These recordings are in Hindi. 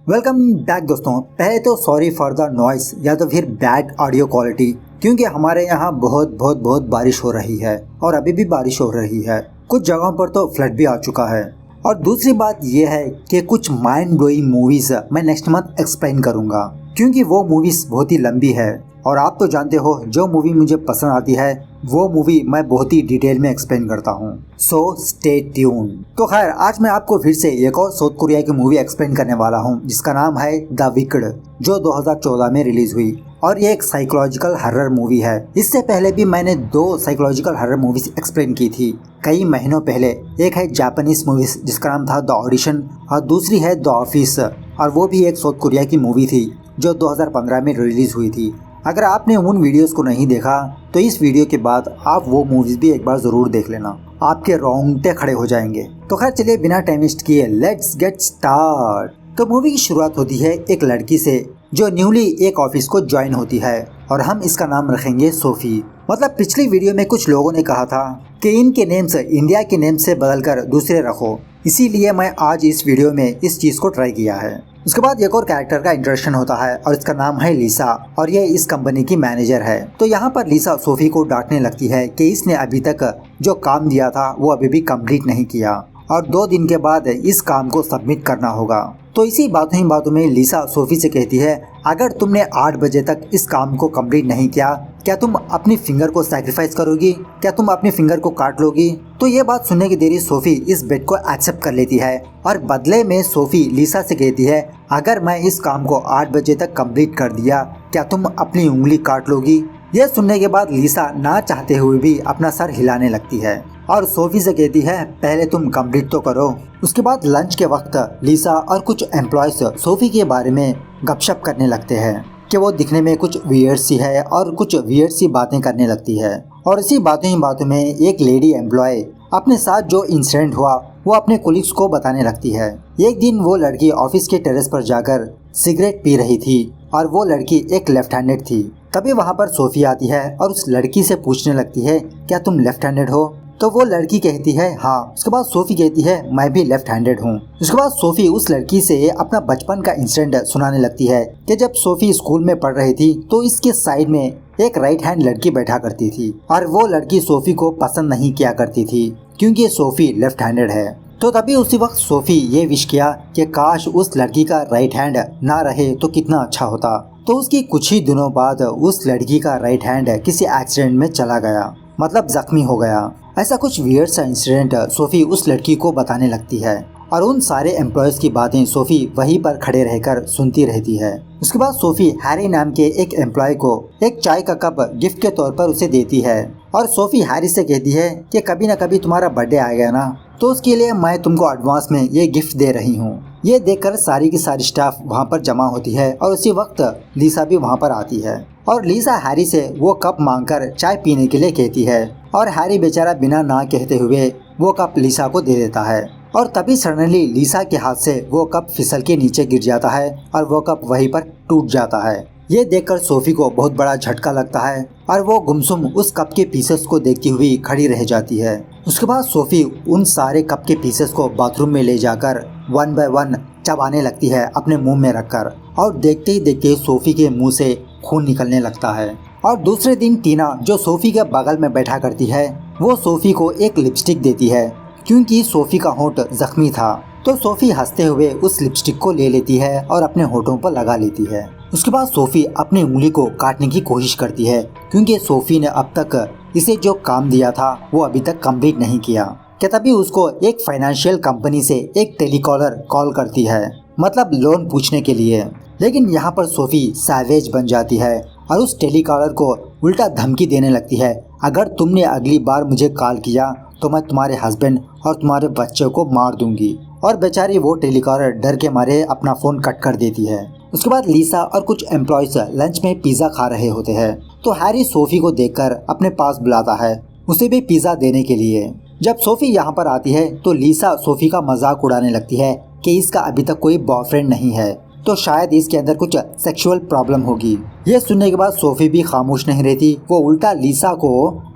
वेलकम बैक दोस्तों। पहले तो सॉरी फॉर द नॉइस या तो फिर बैड ऑडियो क्वालिटी, क्योंकि हमारे यहाँ बहुत बारिश हो रही है और अभी भी बारिश हो रही है। कुछ जगहों पर तो फ्लड भी आ चुका है। और दूसरी बात यह है कि कुछ माइंड ब्लोइंग मूवीज मैं नेक्स्ट मंथ एक्सप्लेन करूंगा, क्योंकि वो मूवीज बहुत ही लंबी है और आप तो जानते हो जो मूवी मुझे पसंद आती है वो मूवी मैं बहुत ही डिटेल में एक्सप्लेन करता हूँ। So stay tune. तो खैर आज मैं आपको फिर से एक और साउथ कोरिया की मूवी एक्सप्लेन करने वाला हूँ जिसका नाम है द विकेड, जो 2014 में रिलीज हुई और ये एक साइकोलॉजिकल हॉरर मूवी है। इससे पहले भी मैंने 2 साइकोलॉजिकल हॉरर मूवीज एक्सप्लेन की थी कई महीनों पहले। एक है जापानीज मूवीज जिसका नाम था द ऑडिशन और दूसरी है द ऑफिस, और वो भी एक साउथ कोरिया की मूवी थी जो 2015 में रिलीज हुई थी। अगर आपने उन वीडियोस को नहीं देखा तो इस वीडियो के बाद आप वो मूवीज भी एक बार जरूर देख लेना, आपके रोंगटे खड़े हो जाएंगे। तो खैर चलिए बिना टाइम वेस्ट किए लेट्स गेट स्टार्ट। तो मूवी की शुरुआत होती है एक लड़की से जो न्यूली एक ऑफिस को ज्वाइन होती है और हम इसका नाम रखेंगे सोफी। मतलब पिछली वीडियो में कुछ लोगों ने कहा था कि इनके नेम्स इंडिया के नेम से बदलकर दूसरे रखो, इसीलिए मैं आज इस वीडियो में इस चीज को ट्राई किया है। उसके बाद एक और कैरेक्टर का इंट्रोडक्शन होता है और इसका नाम है लीसा और ये इस कंपनी की मैनेजर है। तो यहाँ पर लीसा सोफी को डांटने लगती है कि इसने अभी तक जो काम दिया था वो अभी भी कंप्लीट नहीं किया और 2 दिन के बाद इस काम को सबमिट करना होगा। तो इसी बातों में लीसा सोफी से कहती है अगर तुमने 8 बजे तक इस काम को कंप्लीट नहीं किया, क्या तुम अपनी फिंगर को सैक्रिफाइस करोगी? क्या तुम अपनी फिंगर को काट लोगी? तो ये बात सुनने की देरी सोफी इस बेट को एक्सेप्ट कर लेती है और बदले में सोफी लीसा से कहती है अगर मैं इस काम को 8 बजे तक कंप्लीट कर दिया, क्या तुम अपनी उंगली काट लोगी? यह सुनने के बाद लीसा ना चाहते हुए भी अपना सर हिलाने लगती है और सोफी से कहती है पहले तुम कंप्लीट तो करो। उसके बाद लंच के वक्त लीसा और कुछ एम्प्लॉयज सोफी के बारे में गपशप करने लगते हैं कि वो दिखने में कुछ वियर्ड सी है और कुछ वियर्ड सी बातें करने लगती है। और इसी बातों में एक लेडी एम्प्लॉय अपने साथ जो इंसिडेंट हुआ वो अपने कोलिग्स को बताने लगती है। एक दिन वो लड़की ऑफिस के टेरेस पर जाकर सिगरेट पी रही थी और वो लड़की एक लेफ्ट हैंडेड थी। तभी वहाँ पर सोफी आती है और उस लड़की से पूछने लगती है क्या तुम लेफ्ट हैंडेड हो? तो वो लड़की कहती है हाँ। उसके बाद सोफी कहती है मैं भी लेफ्ट हैंडेड हूँ। उसके बाद सोफी उस लड़की से अपना बचपन का इंसिडेंट सुनाने लगती है कि जब सोफी स्कूल में पढ़ रही थी तो इसके साइड में एक राइट हैंड लड़की बैठा करती थी और वो लड़की सोफी को पसंद नहीं किया करती थी क्योंकि सोफी लेफ्ट हैंडेड है। तो तभी उसी वक्त सोफी ये विश किया कि काश उस लड़की का राइट हैंड ना रहे तो कितना अच्छा होता। तो उसकी कुछ ही दिनों बाद उस लड़की का राइट हैंड किसी एक्सीडेंट में चला गया, मतलब जख्मी हो गया। ऐसा कुछ वियर्ड सा इंसिडेंट सोफी उस लड़की को बताने लगती है और उन सारे एम्प्लॉयज की बातें सोफी वहीं पर खड़े रहकर सुनती रहती है। उसके बाद सोफी हैरी नाम के एक एम्प्लॉय को एक चाय का कप गिफ्ट के तौर पर उसे देती है और सोफी हैरी से कहती है कि कभी न कभी तुम्हारा बर्थडे आएगा ना, तो उसके लिए मैं तुमको एडवांस में ये गिफ्ट दे रही हूँ। ये देखकर सारी की सारी स्टाफ वहाँ पर जमा होती है और उसी वक्त लीसा भी वहाँ पर आती है और लीसा हैरी से वो कप मांगकर चाय पीने के लिए कहती है और हैरी बेचारा बिना ना कहते हुए वो कप लीसा को दे देता है। और तभी सडनली लीसा के हाथ से वो कप फिसल के नीचे गिर जाता है और वो कप वहीं पर टूट जाता है। ये देखकर सोफी को बहुत बड़ा झटका लगता है और वो गुमसुम उस कप के पीसेस को देखती हुई खड़ी रह जाती है। उसके बाद सोफी उन सारे कप के पीसेस को बाथरूम में ले जाकर 1 बाय 1 चबाने लगती है अपने मुंह में रखकर और देखते ही देखते सोफी के मुंह से खून निकलने लगता है। और दूसरे दिन टीना जो सोफी के बगल में बैठा करती है वो सोफी को एक लिपस्टिक देती है क्योंकि सोफी का होंठ जख्मी था। तो सोफी हंसते हुए उस लिपस्टिक को ले लेती है और अपने होठों पर लगा लेती है। उसके बाद सोफी अपनी उंगली को काटने की कोशिश करती है क्योंकि सोफी ने अब तक इसे जो काम दिया था वो अभी तक कंप्लीट नहीं किया। कि तभी उसको एक फाइनेंशियल कंपनी से एक टेलीकॉलर कॉल करती है, मतलब लोन पूछने के लिए। लेकिन यहाँ पर सोफी सैवेज बन जाती है और उस टेलीकॉलर को उल्टा धमकी देने लगती है अगर तुमने अगली बार मुझे कॉल किया तो मैं तुम्हारे हस्बैंड और तुम्हारे बच्चे को मार दूंगी। और बेचारी वो टेलीकॉलर डर के मारे अपना फ़ोन कट कर देती है। उसके बाद लीसा और कुछ एम्प्लॉयज लंच में पिज़्ज़ा खा रहे होते हैं तो हैरी सोफी को देखकर अपने पास बुलाता है उसे भी पिज़्ज़ा देने के लिए। जब सोफी यहाँ पर आती है तो लीसा सोफी का मजाक उड़ाने लगती है कि इसका अभी तक कोई बॉयफ्रेंड नहीं है तो शायद इसके अंदर कुछ सेक्सुअल प्रॉब्लम होगी। ये सुनने के बाद सोफी भी खामोश नहीं रहती, वो उल्टा लीसा को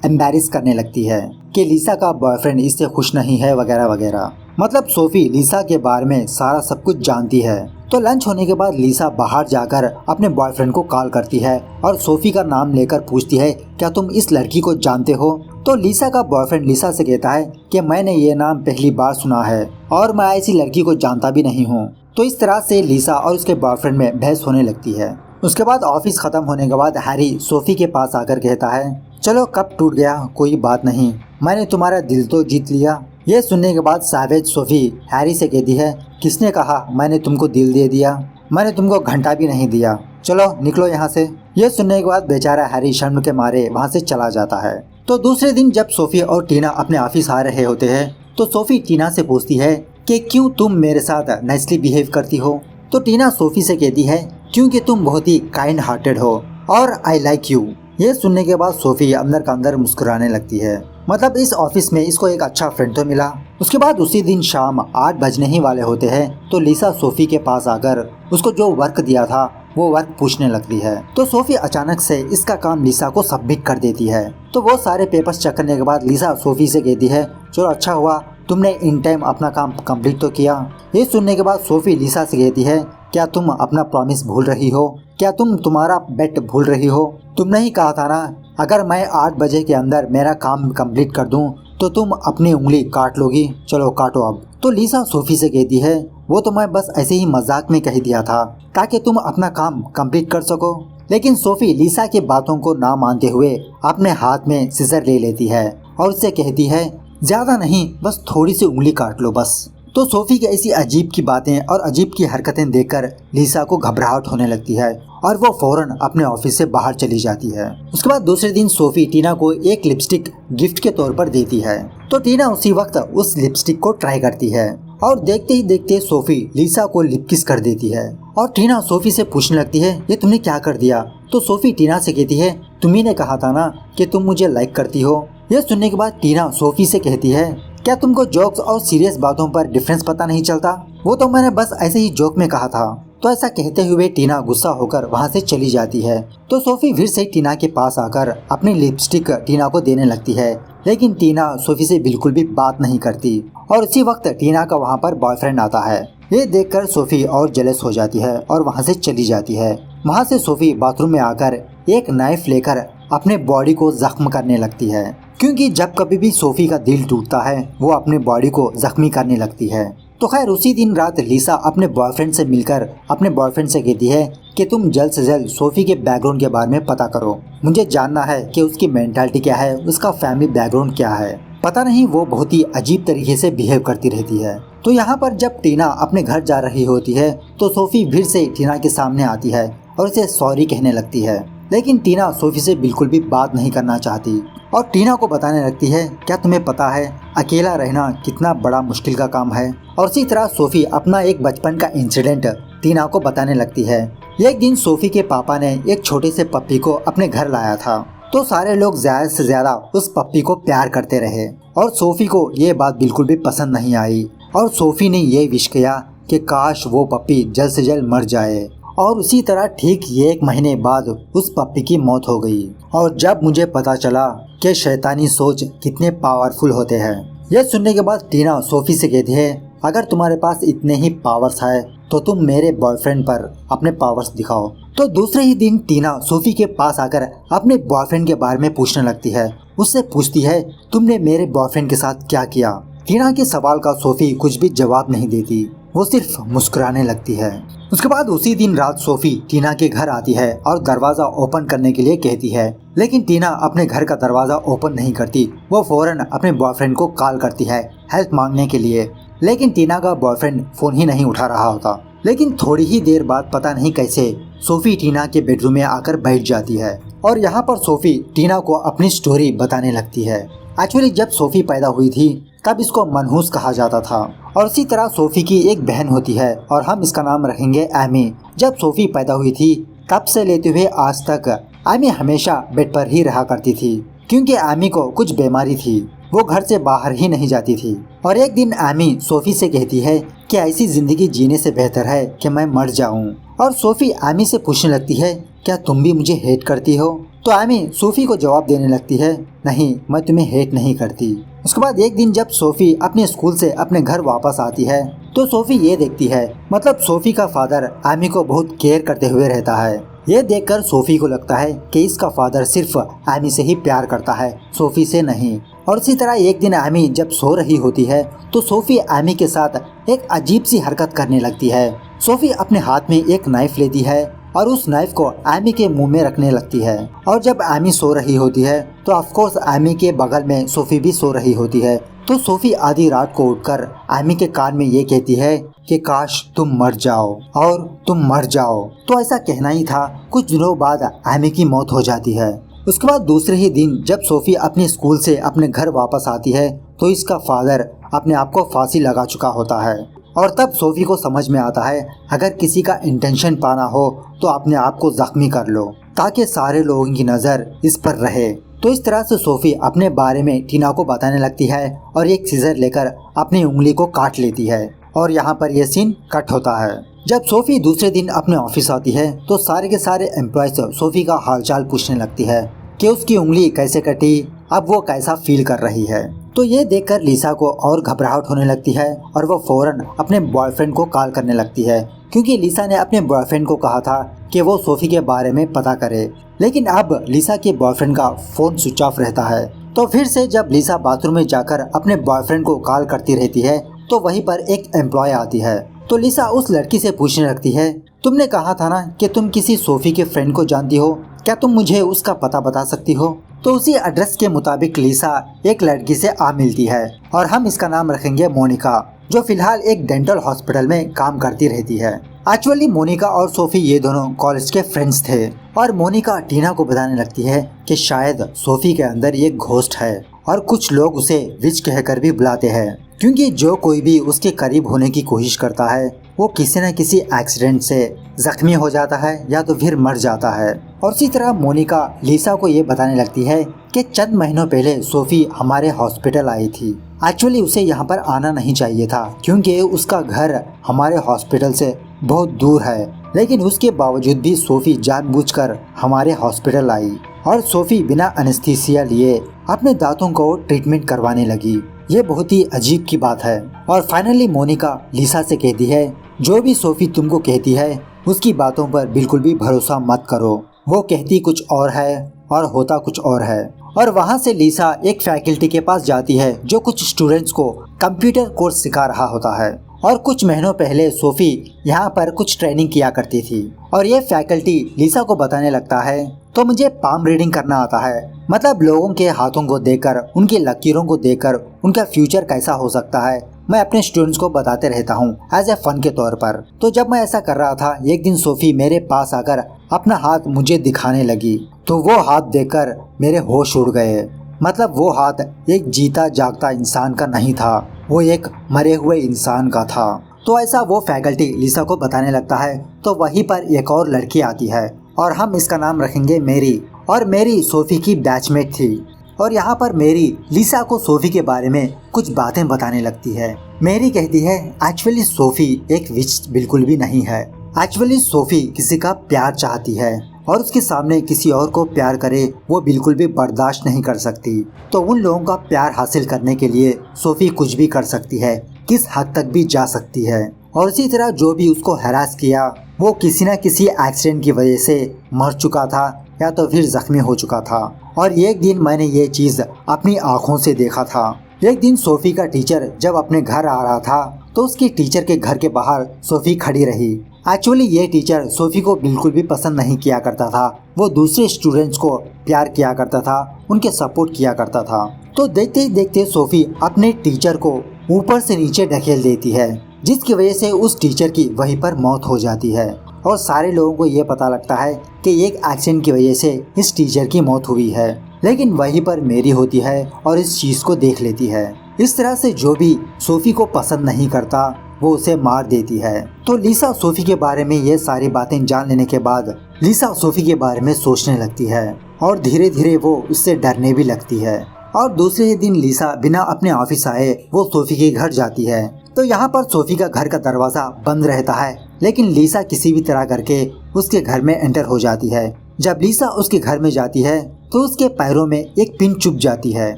एम्बैरेस करने लगती है कि लीसा का बॉयफ्रेंड इससे खुश नहीं है वगैरह वगैरह। मतलब सोफी लीसा के बारे में सारा सब कुछ जानती है तो लंच होने के बाद लीसा बाहर जाकर अपने बॉयफ्रेंड को कॉल करती है और सोफी का नाम लेकर पूछती है, क्या तुम इस लड़की को जानते हो? तो लीसा का बॉयफ्रेंड लीसा से कहता है कि मैंने ये नाम पहली बार सुना है और मैं ऐसी लड़की को जानता भी नहीं हूँ। तो इस तरह से लीसा और उसके बॉयफ्रेंड में बहस होने लगती है। उसके बाद ऑफिस खत्म होने के बाद हैरी सोफी के पास आकर कहता है, चलो कब टूट गया कोई बात नहीं, मैंने तुम्हारा दिल तो जीत लिया। ये सुनने के बाद सावेज सोफी हैरी से कहती है, किसने कहा मैंने तुमको दिल दे दिया? मैंने तुमको घंटा भी नहीं दिया, चलो निकलो यहाँ से। ये सुनने के बाद बेचारा हैरी शर्म के मारे वहाँ से चला जाता है। तो दूसरे दिन जब सोफी और टीना अपने ऑफिस आ रहे होते हैं तो सोफी टीना से पूछती है कि क्यों तुम मेरे साथ नाइसली बिहेव करती हो? तो टीना सोफी से कहती है, क्योंकि तुम बहुत ही काइंड हार्टेड हो और आई लाइक यू। ये सुनने के बाद सोफी अंदर का अंदर मुस्कुराने लगती है, मतलब इस ऑफिस में इसको एक अच्छा फ्रेंड तो मिला। उसके बाद उसी दिन शाम 8 बजने ही वाले होते हैं तो लीसा सोफी के पास आकर उसको जो वर्क दिया था वो वर्क पूछने लगती है। तो सोफी अचानक से इसका काम लीसा को सबमिट कर देती है। तो वो सारे पेपर्स चेक करने के बाद लीसा सोफी से कहती है, चलो अच्छा हुआ तुमने इन टाइम अपना काम कंप्लीट तो किया। ये सुनने के बाद सोफी लीसा से कहती है, क्या तुम अपना प्रॉमिस भूल रही हो? क्या तुम तुम्हारा बेट भूल रही हो? तुमने ही कहा था ना, अगर मैं 8 बजे के अंदर मेरा काम कंप्लीट कर दूं तो तुम अपनी उंगली काट लोगी, चलो काटो अब। तो लीसा सोफी से कहती है, वो तो मैं बस ऐसे ही मजाक में कह दिया था ताकि तुम अपना काम कंप्लीट कर सको। लेकिन सोफी लीसा की बातों को ना मानते हुए अपने हाथ में सिजर ले लेती है और उससे कहती है, ज्यादा नहीं बस थोड़ी सी उंगली काट लो बस। तो सोफी की ऐसी अजीब की बातें और अजीब की हरकतें देखकर लीसा को घबराहट होने लगती है और वो फौरन अपने ऑफिस से बाहर चली जाती है। उसके बाद दूसरे दिन सोफी टीना को एक लिपस्टिक गिफ्ट के तौर पर देती है। तो टीना उसी वक्त उस लिपस्टिक को ट्राई करती है और देखते ही देखते सोफी लीसा को लिप किस कर देती है और टीना सोफी से पूछने लगती है, ये तुमने क्या कर दिया? तो सोफी टीना से कहती है, तुम्ही ने कहा था ना कि तुम मुझे लाइक करती हो। यह सुनने के बाद टीना सोफी से कहती है, क्या तुमको जोक्स और सीरियस बातों पर डिफरेंस पता नहीं चलता? वो तो मैंने बस ऐसे ही जोक में कहा था। तो ऐसा कहते हुए टीना गुस्सा होकर वहाँ से चली जाती है। तो सोफी फिर से टीना के पास आकर अपनी लिपस्टिक टीना को देने लगती है, लेकिन टीना सोफी से बिल्कुल भी बात नहीं करती और उसी वक्त टीना का वहाँ पर बॉयफ्रेंड आता है। ये देखकर सोफी और जेलस हो जाती है और वहाँ से चली जाती है। वहाँ से सोफी बाथरूम में आकर एक नाइफ लेकर अपने बॉडी को जख्म करने लगती है, क्योंकि जब कभी भी सोफी का दिल टूटता है वो अपने बॉडी को जख्मी करने लगती है। तो खैर उसी दिन रात लीसा अपने बॉयफ्रेंड से मिलकर अपने बॉयफ्रेंड से कहती है कि तुम जल्द से जल्द सोफी के बैकग्राउंड के बारे में पता करो, मुझे जानना है कि उसकी मेंटालिटी क्या है, उसका फैमिली बैकग्राउंड क्या है। पता नहीं वो बहुत ही अजीब तरीके से बिहेव करती रहती है। तो यहाँ पर जब टीना अपने घर जा रही होती है तो सोफी फिर से टीना के सामने आती है और उसे सॉरी कहने लगती है, लेकिन टीना सोफी से बिल्कुल भी बात नहीं करना चाहती और टीना को बताने लगती है, क्या तुम्हें पता है अकेला रहना कितना बड़ा मुश्किल का काम है। और इसी तरह सोफी अपना एक बचपन का इंसिडेंट टीना को बताने लगती है। एक दिन सोफी के पापा ने एक छोटे से पप्पी को अपने घर लाया था। तो सारे लोग ज्यादा से ज्यादा उस पप्पी को प्यार करते रहे और सोफी को ये बात बिल्कुल भी पसंद नहीं आई और सोफी ने ये विश किया कि काश वो पप्पी जल्द से जल्द मर जाए। और उसी तरह ठीक 1 महीने बाद उस पप्पी की मौत हो गई। और जब मुझे पता चला कि शैतानी सोच कितने पावरफुल होते हैं। यह सुनने के बाद टीना सोफी से कहती है, अगर तुम्हारे पास इतने ही पावर्स है तो तुम मेरे बॉयफ्रेंड पर अपने पावर्स दिखाओ। तो दूसरे ही दिन टीना सोफी के पास आकर अपने बॉयफ्रेंड के बारे में पूछने लगती है। उससे पूछती है, तुमने मेरे बॉयफ्रेंड के साथ क्या किया? टीना के सवाल का सोफी कुछ भी जवाब नहीं देती, वो सिर्फ मुस्कुराने लगती है। उसके बाद उसी दिन रात सोफी टीना के घर आती है और दरवाजा ओपन करने के लिए कहती है, लेकिन टीना अपने घर का दरवाजा ओपन नहीं करती। वो फौरन अपने बॉयफ्रेंड को कॉल करती है हेल्प मांगने के लिए, लेकिन टीना का बॉयफ्रेंड फोन ही नहीं उठा रहा होता। लेकिन थोड़ी ही देर बाद पता नहीं कैसे सोफी टीना के बेडरूम में आकर बैठ जाती है और यहाँ पर सोफी टीना को अपनी स्टोरी बताने लगती है। एक्चुअली जब सोफी पैदा हुई थी तब इसको मनहूस कहा जाता था और इसी तरह सोफी की एक बहन होती है और हम इसका नाम रखेंगे एमी। जब सोफी पैदा हुई थी तब से लेते हुए आज तक एमी हमेशा बेड पर ही रहा करती थी, क्योंकि एमी को कुछ बीमारी थी, वो घर से बाहर ही नहीं जाती थी। और एक दिन एमी सोफी से कहती है कि ऐसी जिंदगी जीने से बेहतर है कि मैं मर जाऊं। और सोफी एमी से पूछने लगती है, क्या तुम भी मुझे हेट करती हो? तो एमी सोफी को जवाब देने लगती है, नहीं मैं तुम्हें हेट नहीं करती। उसके बाद एक दिन जब सोफी अपने स्कूल से अपने घर वापस आती है तो सोफी ये देखती है, मतलब सोफी का फादर एमी को बहुत केयर करते हुए रहता है। ये देखकर सोफी को लगता है कि इसका फादर सिर्फ एमी से ही प्यार करता है, सोफी से नहीं। और इसी तरह एक दिन एमी जब सो रही होती है तो सोफी एमी के साथ एक अजीब सी हरकत करने लगती है। सोफी अपने हाथ में एक नाइफ लेती है और उस नाइफ को एमी के मुंह में रखने लगती है। और जब एमी सो रही होती है तो ऑफकोर्स एमी के बगल में सोफी भी सो रही होती है। तो सोफी आधी रात को उठकर एमी के कान में ये कहती है कि काश तुम मर जाओ और तुम मर जाओ। तो ऐसा कहना ही था। कुछ दिनों बाद एमी की मौत हो जाती है। उसके बाद दूसरे ही दिन जब सोफी अपने स्कूल से अपने घर वापस आती है तो इसका फादर अपने आप को फांसी लगा चुका होता है। और तब सोफी को समझ में आता है, अगर किसी का इंटेंशन पाना हो तो अपने आप को जख्मी कर लो ताकि सारे लोगों की नज़र इस पर रहे। तो इस तरह से सोफी अपने बारे में टीना को बताने लगती है और एक सीजर लेकर अपनी उंगली को काट लेती है। और यहाँ पर यह सीन कट होता है। जब सोफी दूसरे दिन अपने ऑफिस आती है तो सारे के सारे एम्प्लॉयज सोफी का हालचाल पूछने लगती है कि उसकी उंगली कैसे कटी, अब वो कैसा फील कर रही है। तो ये देखकर लिसा को और घबराहट होने लगती है और वो फौरन अपने बॉयफ्रेंड को कॉल करने लगती है, क्योंकि लिसा ने अपने बॉयफ्रेंड को कहा था कि वो सोफी के बारे में पता करे। लेकिन अब लिसा के बॉयफ्रेंड का फोन स्विच ऑफ रहता है। तो फिर से जब लिसा बाथरूम में जाकर अपने बॉयफ्रेंड को कॉल करती रहती है तो वहीं पर एक एम्प्लॉय आती है। तो लिसा उस लड़की से पूछने लगती है, तुमने कहा था ना कि तुम किसी सोफी के फ्रेंड को जानती हो, क्या तुम मुझे उसका पता बता सकती हो? तो उसी एड्रेस के मुताबिक लिसा एक लड़की से आ मिलती है और हम इसका नाम रखेंगे मोनिका, जो फिलहाल एक डेंटल हॉस्पिटल में काम करती रहती है। एक्चुअली मोनिका और सोफी ये दोनों कॉलेज के फ्रेंड्स थे और मोनिका टीना को बताने लगती है कि शायद सोफी के अंदर ये घोस्ट है और कुछ लोग उसे विच कहकर भी बुलाते हैं, क्योंकि जो कोई भी उसके करीब होने की कोशिश करता है वो किसी न किसी एक्सीडेंट से जख्मी हो जाता है या तो फिर मर जाता है। और इसी तरह मोनिका लिसा को ये बताने लगती है कि चंद महीनों पहले सोफी हमारे हॉस्पिटल आई थी। एक्चुअली उसे यहाँ पर आना नहीं चाहिए था क्योंकि उसका घर हमारे हॉस्पिटल से बहुत दूर है, लेकिन उसके बावजूद भी सोफी जानबूझकर हमारे हॉस्पिटल आई और सोफी बिना एनेस्थीसिया लिए अपने दांतों को ट्रीटमेंट करवाने लगी। ये बहुत ही अजीब की बात है। और फाइनली मोनिका लिसा से कहती है, जो भी सोफी तुमको कहती है उसकी बातों पर बिल्कुल भी भरोसा मत करो, वो कहती कुछ और है और होता कुछ और है। और वहाँ से लिसा एक फैकल्टी के पास जाती है जो कुछ स्टूडेंट्स को कंप्यूटर कोर्स सिखा रहा होता है। और कुछ महीनों पहले सोफी यहाँ पर कुछ ट्रेनिंग किया करती थी और ये फैकल्टी लिसा को बताने लगता है, तो मुझे पाम रीडिंग करना आता है, मतलब लोगों के हाथों को देखकर, उनके लकीरों को देखकर उनका फ्यूचर कैसा हो सकता है मैं अपने स्टूडेंट्स को बताते रहता हूँ एज ए फन के तौर पर। तो जब मैं ऐसा कर रहा था एक दिन सोफी मेरे पास आकर अपना हाथ मुझे दिखाने लगी, तो वो हाथ देखकर मेरे होश उड़ गए। मतलब वो हाथ एक जीता जागता इंसान का नहीं था, वो एक मरे हुए इंसान का था। तो ऐसा वो फैकल्टी लिसा को बताने लगता है। तो वहीं पर एक और लड़की आती है और हम इसका नाम रखेंगे मेरी। और मेरी सोफी की बैचमेट थी और यहाँ पर मेरी लिसा को सोफी के बारे में कुछ बातें बताने लगती है। मेरी कहती है एक्चुअली सोफी एक विच बिल्कुल भी नहीं है। एक्चुअली सोफी किसी का प्यार चाहती है और उसके सामने किसी और को प्यार करे वो बिल्कुल भी बर्दाश्त नहीं कर सकती। तो उन लोगों का प्यार हासिल करने के लिए सोफी कुछ भी कर सकती है, किस हद तक भी जा सकती है। और इसी तरह जो भी उसको हैरास किया वो किसी न किसी एक्सीडेंट की वजह से मर चुका था या तो फिर जख्मी हो चुका था। और एक दिन मैंने ये चीज़ अपनी आँखों से देखा था। एक दिन सोफी का टीचर जब अपने घर आ रहा था तो उसके टीचर के घर के बाहर सोफी खड़ी रही। एक्चुअली ये टीचर सोफी को बिल्कुल भी पसंद नहीं किया करता था, वो दूसरे स्टूडेंट्स को प्यार किया करता था, उनके सपोर्ट किया करता था। तो देखते ही देखते सोफी अपने टीचर को ऊपर से नीचे ढकेल देती है, जिसकी वजह से उस टीचर की वहीं पर मौत हो जाती है। और सारे लोगों को ये पता लगता है कि एक एक्सीडेंट की वजह से इस टीचर की मौत हुई है। लेकिन वहीं पर मेरी होती है और इस चीज़ को देख लेती है। इस तरह से जो भी सोफी को पसंद नहीं करता वो उसे मार देती है। तो लिसा सोफी के बारे में ये सारी बातें जान लेने के बाद लिसा सोफी के बारे में सोचने लगती है और धीरे धीरे वो उससे डरने भी लगती है। और दूसरे दिन लिसा बिना अपने ऑफिस आए वो सोफी के घर जाती है। तो यहाँ पर सोफी का घर का दरवाजा बंद रहता है, लेकिन लिसा किसी भी तरह करके उसके घर में एंटर हो जाती है। जब लिसा उसके घर में जाती है तो उसके पैरों में एक पिन चुभ जाती है।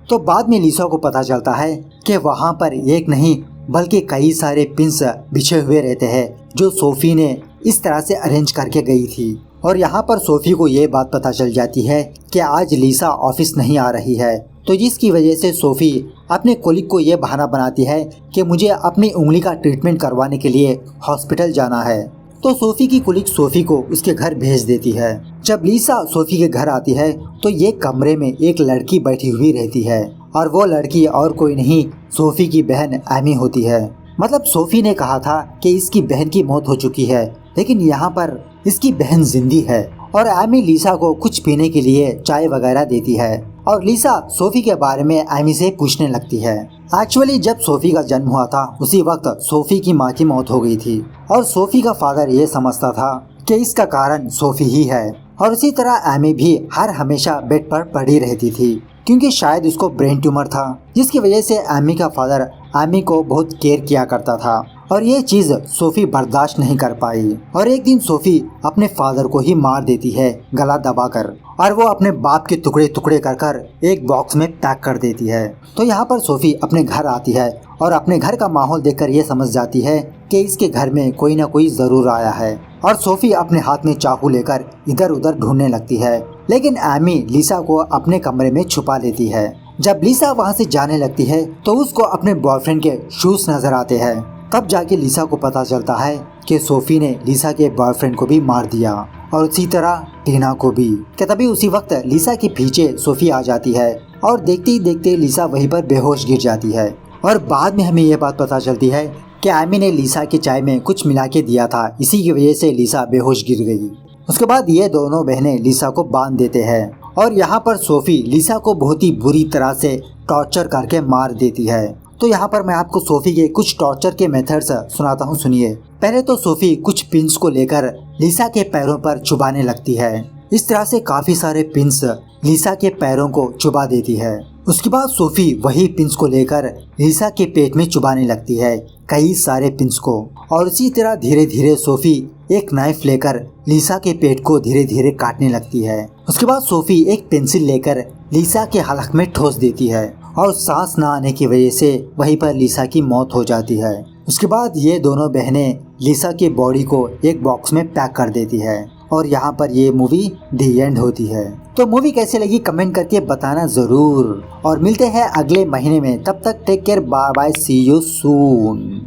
तो बाद में लिसा को पता चलता है कि वहाँ पर एक नहीं बल्कि कई सारे पिंस बिछे हुए रहते हैं जो सोफी ने इस तरह से अरेंज करके गई थी। और यहाँ पर सोफी को ये बात पता चल जाती है कि आज लीसा ऑफिस नहीं आ रही है, तो जिसकी वजह से सोफी अपने कोलिग को ये बहाना बनाती है कि मुझे अपनी उंगली का ट्रीटमेंट करवाने के लिए हॉस्पिटल जाना है। तो सोफी की कोलिग सोफी को उसके घर भेज देती है। जब लीसा सोफी के घर आती है तो ये कमरे में एक लड़की बैठी हुई रहती है और वो लड़की और कोई नहीं सोफी की बहन एमी होती है। मतलब सोफी ने कहा था कि इसकी बहन की मौत हो चुकी है, लेकिन यहाँ पर इसकी बहन जिंदी है। और एमी लीसा को कुछ पीने के लिए चाय वगैरह देती है और लीसा सोफी के बारे में एमी से पूछने लगती है। एक्चुअली जब सोफी का जन्म हुआ था उसी वक्त सोफी की माँ की मौत हो गई थी और सोफी का फादर ये समझता था कि इसका कारण सोफी ही है। और इसी तरह एमी भी हर हमेशा बेड पर पड़ी रहती थी क्योंकि शायद उसको ब्रेन ट्यूमर था, जिसकी वजह से एमी का फादर एमी को बहुत केयर किया करता था और ये चीज सोफी बर्दाश्त नहीं कर पाई। और एक दिन सोफी अपने फादर को ही मार देती है गला दबाकर, और वो अपने बाप के टुकड़े टुकड़े कर कर एक बॉक्स में पैक कर देती है। तो यहाँ पर सोफी अपने घर आती है और अपने घर का माहौल देखकर ये समझ जाती है कि इसके घर में कोई ना कोई जरूर आया है। और सोफी अपने हाथ में चाकू लेकर इधर उधर ढूंढने लगती है, लेकिन एमी लीसा को अपने कमरे में छुपा लेती है। जब लीसा वहाँ से जाने लगती है तो उसको अपने बॉयफ्रेंड के शूज नजर आते हैं। तब जाके लीसा को पता चलता है कि सोफी ने लीसा के बॉयफ्रेंड को भी मार दिया और उसी तरह टीना को भी। कि तभी उसी वक्त लीसा के पीछे सोफी आ जाती है और देखते ही देखते लीसा वहीं पर बेहोश गिर जाती है। और बाद में हमें यह बात पता चलती है कि एमी ने लीसा के चाय में कुछ मिला के दिया था, इसी की वजह से लीसा बेहोश गिर गई। उसके बाद ये दोनों बहनें लीसा को बांध देते हैं और यहाँ पर सोफी लीसा को बहुत ही बुरी तरह से टॉर्चर करके मार देती है। तो यहाँ पर मैं आपको सोफी के कुछ टॉर्चर के मेथड्स सुनाता हूँ, सुनिए। पहले तो सोफी कुछ पिंस को लेकर लीसा के पैरों पर चुभाने लगती है। इस तरह से काफी सारे पिंस लीसा के पैरों को चुभा देती है। उसके बाद सोफी वही पिंस को लेकर लीसा के पेट में चुभाने लगती है, कई सारे पिंस को। और इसी तरह धीरे धीरे सोफी एक नाइफ लेकर लीसा के पेट को धीरे धीरे काटने लगती है। उसके बाद सोफी एक पेंसिल लेकर लीसा के हलक में ठोस देती है और सांस न आने की वजह से वहीं पर लीसा की मौत हो जाती है। उसके बाद ये दोनों बहनें लीसा की बॉडी को एक बॉक्स में पैक कर देती है और यहाँ पर ये मूवी दी एंड होती है। तो मूवी कैसे लगी कमेंट करके बताना जरूर और मिलते हैं अगले महीने में। तब तक take care, bye bye, see you soon.